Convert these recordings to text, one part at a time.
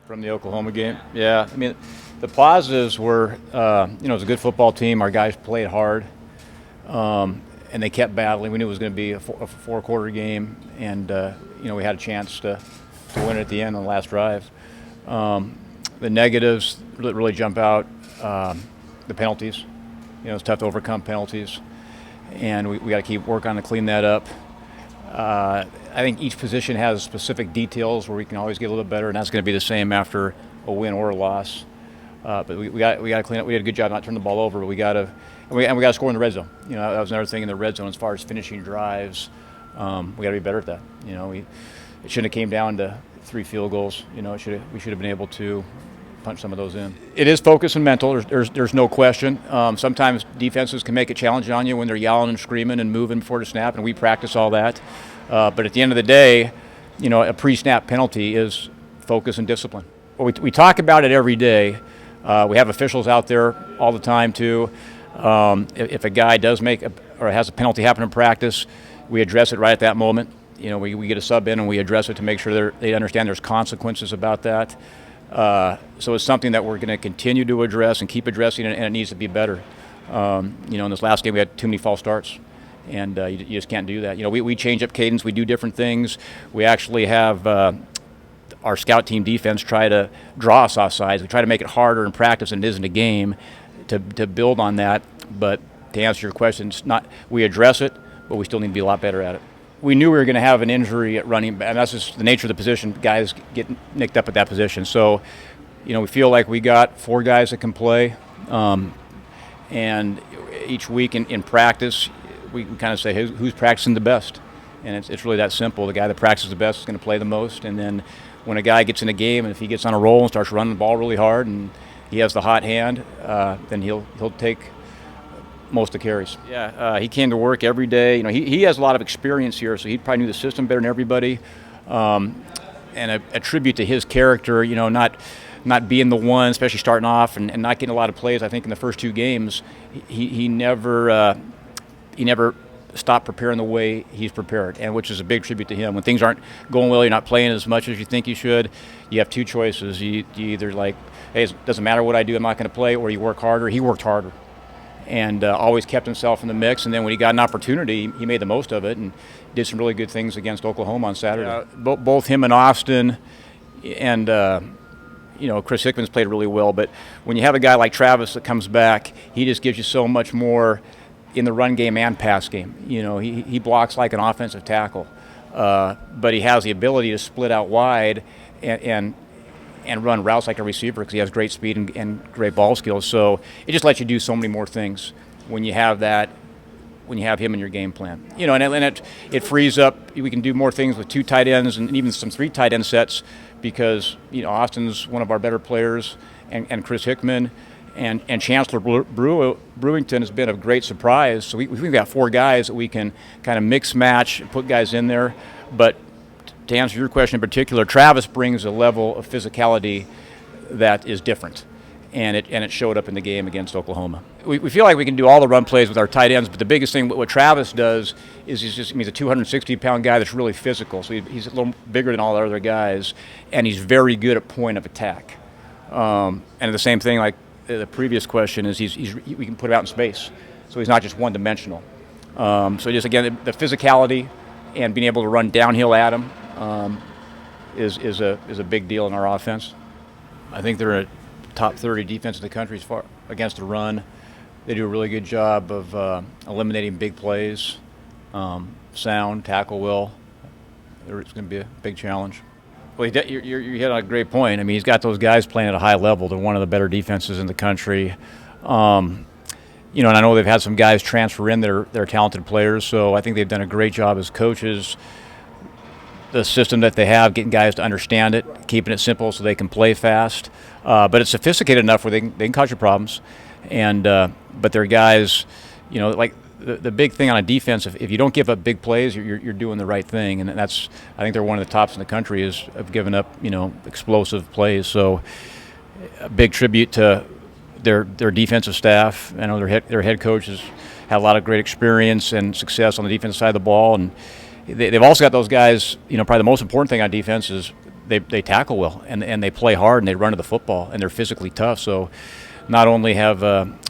From the Oklahoma game? Yeah, I mean, the positives were, it was a good football team. Our guys played hard, and they kept battling. We knew it was going to be a four-quarter game, and, we had a chance to win it at the end on the last drive. The negatives really jump out. The penalties. It's tough to overcome penalties, and we got to keep working on to clean that up. I think each position has specific details where we can always get a little bit better, and that's going to be the same after a win or a loss. But we got to clean up. We did a good job not turning the ball over, but we got to score in the red zone. That was another thing in the red zone as far as finishing drives. We got to be better at that. It shouldn't have came down to 3 field goals. We should have been able to punch some of those in. It is focus and mental. There's no question. Sometimes defenses can make it challenging on you when they're yelling and screaming and moving before the snap, and we practice all that. But at the end of the day, a pre-snap penalty is focus and discipline. Well, we talk about it every day. We have officials out there all the time too. If a guy does or has a penalty happen in practice, we address it right at that moment. We get a sub in and we address it to make sure they understand there's consequences about that. So it's something that we're going to continue to address and keep addressing, and it needs to be better. In this last game we had too many false starts, and you just can't do that. We change up cadence, we do different things. We actually have our scout team defense try to draw us off sides. We try to make it harder in practice than it is in a game to build on that. But to answer your question, we address it, but we still need to be a lot better at it. We knew we were going to have an injury at running back, and that's just the nature of the position. Guys get nicked up at that position. So, we feel like we got 4 guys that can play, and each week in practice, we kind of say who's practicing the best, and it's really that simple. The guy that practices the best is going to play the most, and then when a guy gets in a game and if he gets on a roll and starts running the ball really hard and he has the hot hand, then he'll take most of the carries. Yeah, he came to work every day. He has a lot of experience here, so he probably knew the system better than everybody. And a tribute to his character, not being the one, especially starting off and not getting a lot of plays. I think in the first 2 games, he never stopped preparing the way he's prepared, and which is a big tribute to him. When things aren't going well, you're not playing as much as you think you should, you have 2 choices. You either hey, it doesn't matter what I do, I'm not going to play, or you work harder. He worked harder and always kept himself in the mix, and then when he got an opportunity, he made the most of it and did some really good things against Oklahoma on Saturday. Both him and Austin and Chris Hickman's played really well, but when you have a guy like Travis that comes back, he just gives you so much more in the run game and pass game. He blocks like an offensive tackle, but he has the ability to split out wide and run routes like a receiver because he has great speed and great ball skills. So it just lets you do so many more things when you have that, when you have him in your game plan. And it frees up. We can do more things with 2 tight ends and even some 3 tight end sets because Austin's one of our better players, and Chris Hickman and Chancellor Brewington has been a great surprise. So we've got 4 guys that we can kind of mix match, put guys in there. But to answer your question in particular, Travis brings a level of physicality that is different, and it showed up in the game against Oklahoma. We feel like we can do all the run plays with our tight ends, but the biggest thing what Travis does is he's a 260-pound guy that's really physical. So he's a little bigger than all the other guys, and he's very good at point of attack. And the same thing, like the previous question, is we can put him out in space, so he's not just one-dimensional. So just again, the physicality and being able to run downhill at him is a big deal in our offense. I think they're a top 30 defense in the country as far against the run. They do a really good job of eliminating big plays, sound, tackle well. It's going to be a big challenge. Well, you hit on a great point. I mean, he's got those guys playing at a high level. They're one of the better defenses in the country. And I know they've had some guys transfer in. They're talented players, so I think they've done a great job as coaches. The system that they have, getting guys to understand it, keeping it simple so they can play fast. But it's sophisticated enough where they can cause you problems. And but they're guys, like the big thing on a defense, if you don't give up big plays, you're doing the right thing. And I think they're one of the tops in the country of giving up, explosive plays. So a big tribute to their defensive staff. I know their head coach has had a lot of great experience and success on the defensive side of the ball, and they've also got those guys. Probably the most important thing on defense is they tackle well, and they play hard, and they run to the football, and they're physically tough. So not only have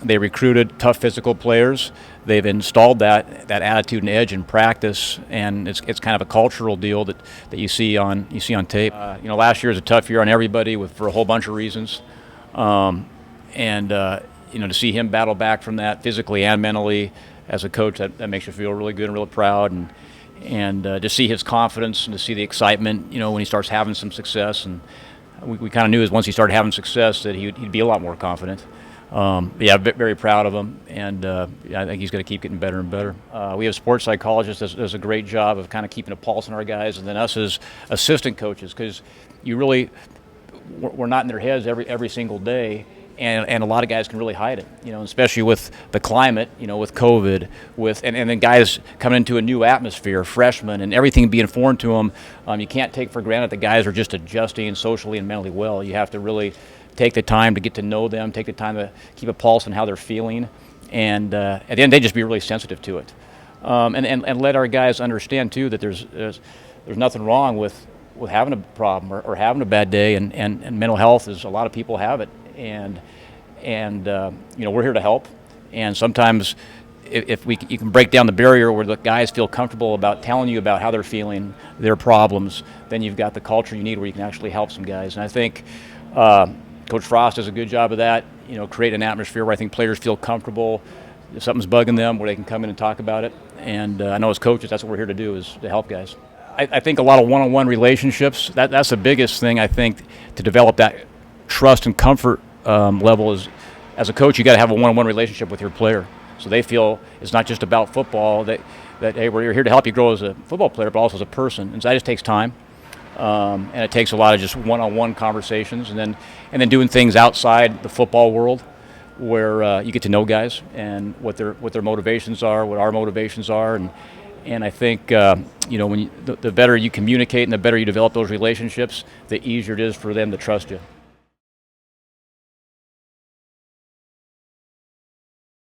they recruited tough physical players, they've installed that attitude and edge in practice, and it's kind of a cultural deal that you see on tape. Last year was a tough year on everybody for a whole bunch of reasons, and to see him battle back from that physically and mentally as a coach, that makes you feel really good and really proud, and to see his confidence and to see the excitement, when he starts having some success. And we kind of knew once he started having success that he'd be a lot more confident. Very proud of him, and I think he's going to keep getting better and better. We have sports psychologists that does a great job of kind of keeping a pulse on our guys, and then us as assistant coaches, because we're not in their heads every single day. And a lot of guys can really hide it, especially with the climate, with COVID, and then guys coming into a new atmosphere, freshmen, and everything being foreign to them. You can't take for granted that guys are just adjusting socially and mentally well. You have to really take the time to get to know them, take the time to keep a pulse on how they're feeling, and at the end of the day, just be really sensitive to it, and let our guys understand too that there's nothing wrong with having a problem or having a bad day, and mental health is, a lot of people have it. And we're here to help. And sometimes, if you can break down the barrier where the guys feel comfortable about telling you about how they're feeling, their problems, then you've got the culture you need where you can actually help some guys. And I think Coach Frost does a good job of that. Create an atmosphere where I think players feel comfortable. If something's bugging them, where they can come in and talk about it. And I know as coaches, that's what we're here to do, is to help guys. I think a lot of one-on-one relationships. That's the biggest thing, I think, to develop that trust and comfort level is, as a coach, you got to have a one-on-one relationship with your player, so they feel it's not just about football. That hey, we're here to help you grow as a football player, but also as a person. And so that just takes time, and it takes a lot of just one-on-one conversations, and then doing things outside the football world, where you get to know guys and what their motivations are, what our motivations are, and I think when the better you communicate and the better you develop those relationships, the easier it is for them to trust you.